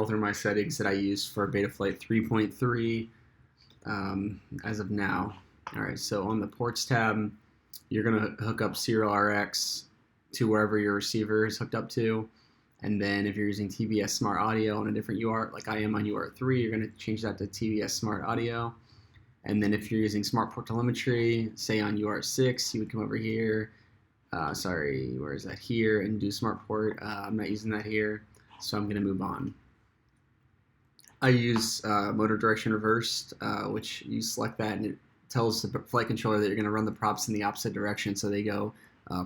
scroll through my settings that I use for Betaflight 3.3 as of now. All right, so on the ports tab, you're gonna hook up Serial RX to wherever your receiver is hooked up to. And then if you're using TVS Smart Audio on a different UART, like I am on UART3, you're gonna change that to TVS Smart Audio. And then if you're using Smart Port Telemetry, say on UART6, you would come over here. Where is that? Here, and do Smart Port. I'm not using that here, so I'm gonna move on. I use motor direction reversed, which you select that and it tells the flight controller that you're going to run the props in the opposite direction, so they go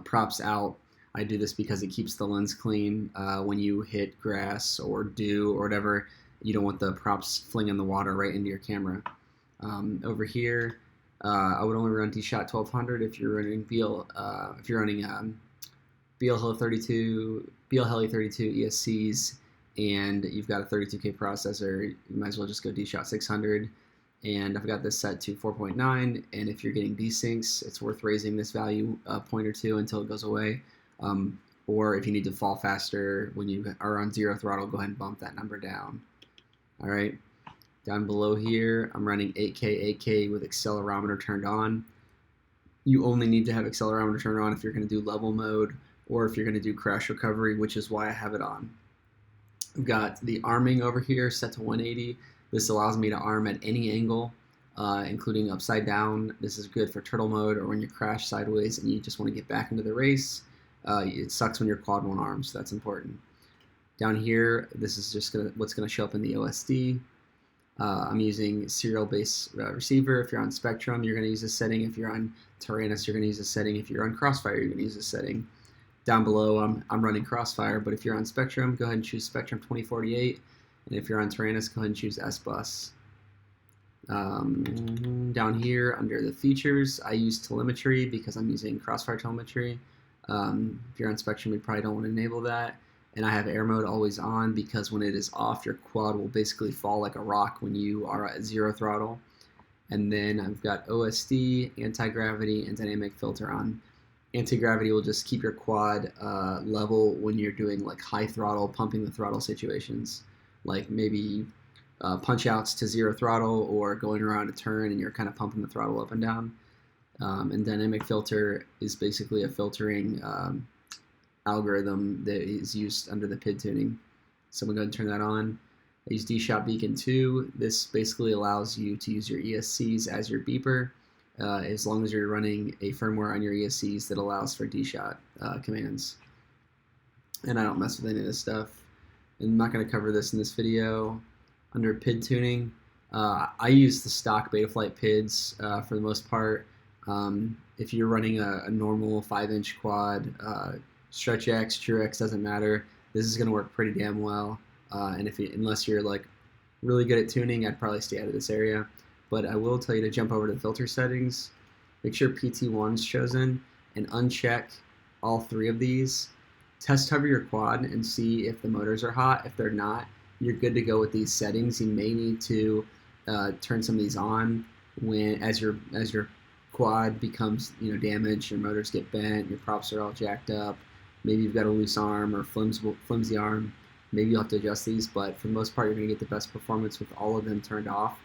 props out. I do this because it keeps the lens clean when you hit grass or dew or whatever. You don't want the props flinging the water right into your camera. Over here, I would only run D-Shot 1200 if you're running if you're running BL Heli 32 ESCs, and you've got a 32K processor. You might as well just go D-Shot 600. And I've got this set to 4.9, and if you're getting desyncs, it's worth raising this value a point or two until it goes away. Or if you need to fall faster when you are on zero throttle, go ahead and bump that number down. All right, down below here, I'm running 8K with accelerometer turned on. You only need to have accelerometer turned on if you're going to do level mode or if you're going to do crash recovery, which is why I have it on. I've got the arming over here set to 180. This allows me to arm at any angle, including upside down. This is good for turtle mode or when you crash sideways and you just want to get back into the race. It sucks when your quad won't arm, so that's important. Down here, this is just what's going to show up in the OSD. I'm using serial-based receiver. If you're on Spectrum, you're going to use this setting. If you're on Taranis, you're going to use this setting. If you're on Crossfire, you're going to use this setting. Down below, I'm running Crossfire, but if you're on Spectrum, go ahead and choose Spectrum 2048. And if you're on Taranis, go ahead and choose S-Bus. Down here, under the features, I use telemetry because I'm using Crossfire telemetry. If you're on Spectrum, you probably don't want to enable that. And I have air mode always on because when it is off, your quad will basically fall like a rock when you are at zero throttle. And then I've got OSD, anti-gravity, and dynamic filter on. Anti-gravity will just keep your quad level when you're doing like high throttle, pumping the throttle situations. Like maybe punch outs to zero throttle or going around a turn and you're kind of pumping the throttle up and down. And dynamic filter is basically a filtering algorithm that is used under the PID tuning. So I'm going to go ahead and turn that on. I use D-Shot Beacon 2. This basically allows you to use your ESCs as your beeper as long as you're running a firmware on your ESCs that allows for D-Shot commands. And I don't mess with any of this stuff. I'm not going to cover this in this video. Under PID tuning, I use the stock Betaflight PIDs for the most part. If you're running a normal 5-inch quad, Stretch X, True X, doesn't matter. This is going to work pretty damn well. And unless you're like really good at tuning, I'd probably stay out of this area. But I will tell you to jump over to the filter settings, make sure PT1 is chosen, and uncheck all three of these. Test hover your quad and see if the motors are hot. If they're not, you're good to go with these settings. You may need to turn some of these on as your quad becomes damaged, your motors get bent, your props are all jacked up. Maybe you've got a loose arm or flimsy arm. Maybe you'll have to adjust these, but for the most part, you're going to get the best performance with all of them turned off.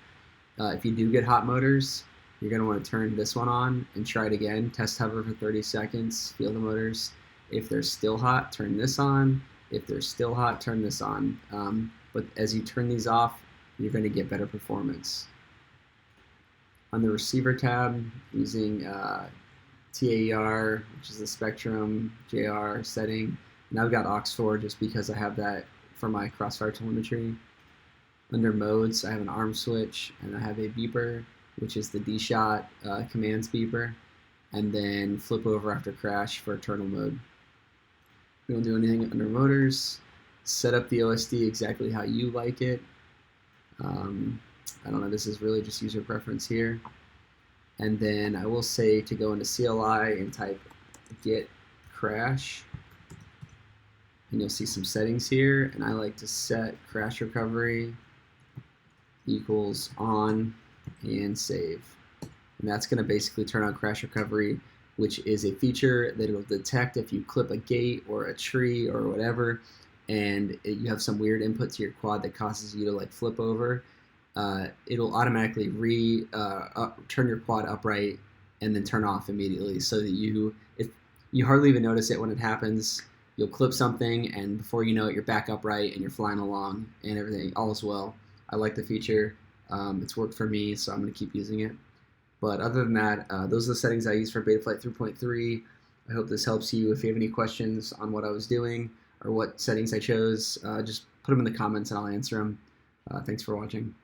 If you do get hot motors, you're going to want to turn this one on and try it again. Test hover for 30 seconds, feel the motors. If they're still hot, turn this on. If they're still hot, turn this on. But as you turn these off, you're going to get better performance. On the receiver tab, using TAER, which is the Spectrum JR setting, and I've got aux4 just because I have that for my Crossfire telemetry. Under modes, I have an arm switch, and I have a beeper, which is the D-Shot commands beeper, and then flip over after crash for turtle mode. We don't do anything under motors. Set up the OSD exactly how you like it. I don't know, this is really just user preference here. And then I will say to go into CLI and type git crash. And you'll see some settings here. And I like to set crash recovery equals on and save. And that's going to basically turn on crash recovery, which is a feature that it will detect if you clip a gate or a tree or whatever. and you have some weird input to your quad that causes you to like flip over, it'll automatically turn your quad upright and then turn off immediately, so that you hardly even notice it when it happens. You'll clip something, and before you know it, you're back upright and you're flying along, and everything all is well. I like the feature. It's worked for me, so I'm going to keep using it. But other than that, those are the settings I use for Betaflight 3.3. I hope this helps you. If you have any questions on what I was doing or what settings I chose, just put them in the comments and I'll answer them. Thanks for watching.